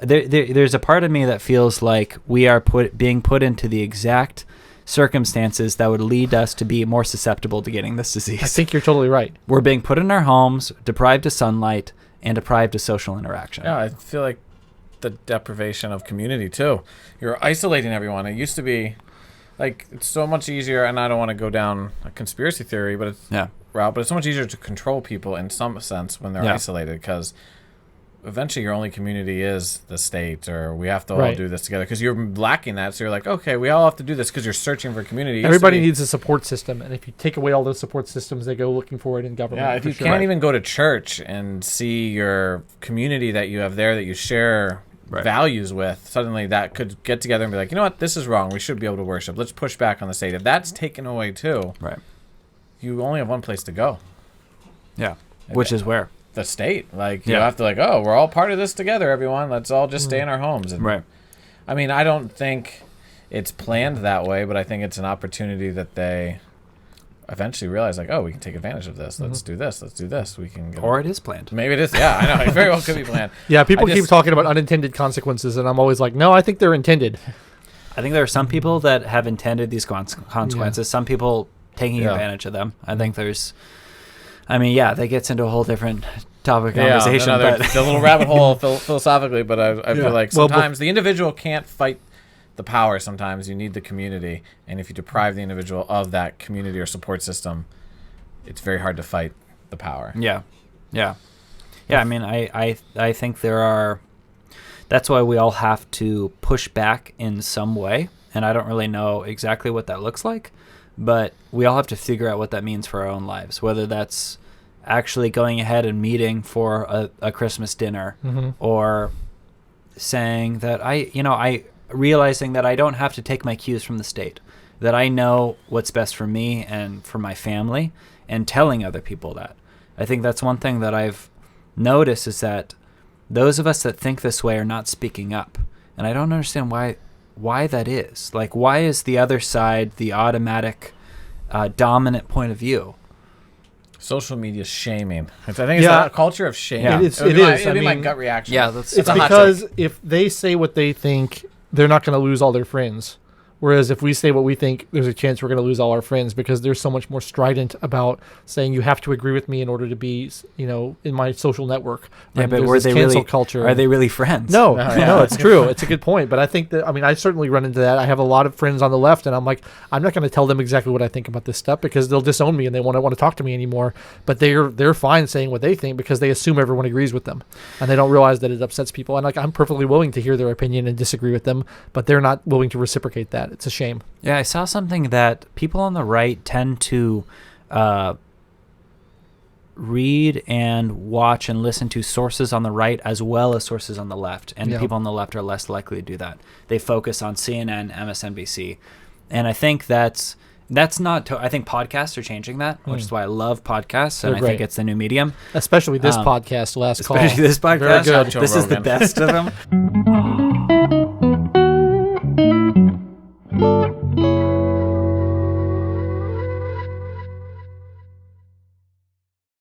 there's a part of me that feels like we are being put into the exact circumstances that would lead us to be more susceptible to getting this disease. I think you're totally right. We're being put in our homes, deprived of sunlight, and deprived of social interaction. Yeah, I feel like the deprivation of community too. You're isolating everyone. It used to be like it's so much easier, and I don't want to go down a conspiracy theory, but it's route. But it's so much easier to control people in some sense when they're isolated, because eventually your only community is the state, or we have to all do this together, because you're lacking that. So you're like, okay, we all have to do this because you're searching for community. Everybody needs a support system, and if you take away all those support systems, they go looking for it in government. Yeah, if you can't even go to church and see your community that you have there that you share values with, suddenly that could get together and be like, you know what, this is wrong. We should be able to worship. Let's push back on the state. If that's taken away too, you only have one place to go. Yeah, which is where? The state. Like, you have to like, oh, we're all part of this together, everyone. Let's all just stay in our homes. And, I mean, I don't think it's planned that way, but I think it's an opportunity that they eventually realize, like, oh, we can take advantage of this. Let's do this. Let's do this. We can. Or it is planned. Maybe it is. Yeah, I know. It very well could be planned. Yeah, people keep talking about unintended consequences, and I'm always like, no, I think they're intended. I think there are some people that have intended these consequences. Some people taking advantage of them. I think there's. I mean, that gets into a whole different topic conversation. But the little rabbit hole philosophically, but I feel like sometimes the individual can't fight the power. Sometimes you need the community, and if you deprive the individual of that community or support system, it's very hard to fight the power. Yeah. I mean, I think there are. That's why we all have to push back in some way, and I don't really know exactly what that looks like. But we all have to figure out what that means for our own lives, whether that's actually going ahead and meeting for a Christmas dinner, or saying that I realizing that I don't have to take my cues from the state, that I know what's best for me and for my family, and telling other people that. I think that's one thing that I've noticed, is that those of us that think this way are not speaking up. And I don't understand why that is. Like, why is the other side the automatic dominant point of view? Social media shaming. I think it's a culture of shame. Yeah. It is. It'd be my gut reaction. Yeah, it's because if they say what they think, they're not going to lose all their friends. Whereas if we say what we think, there's a chance we're going to lose all our friends, because they're so much more strident about saying you have to agree with me in order to be, in my social network. Yeah, but were they really culture? Are they really friends? No, it's true. It's a good point. But I think that, I certainly run into that. I have a lot of friends on the left, and I'm like, I'm not going to tell them exactly what I think about this stuff, because they'll disown me and they won't want to talk to me anymore. But they're fine saying what they think, because they assume everyone agrees with them, and they don't realize that it upsets people. And like, I'm perfectly willing to hear their opinion and disagree with them, but they're not willing to reciprocate that. It's a shame. Yeah, I saw something that people on the right tend to read and watch and listen to sources on the right as well as sources on the left, and people on the left are less likely to do that. They focus on CNN, MSNBC, and I think that's not. I think podcasts are changing that, which is why I love podcasts, and I think it's the new medium. Especially this podcast, Last Call. Especially this podcast. Very good. This is the best of them.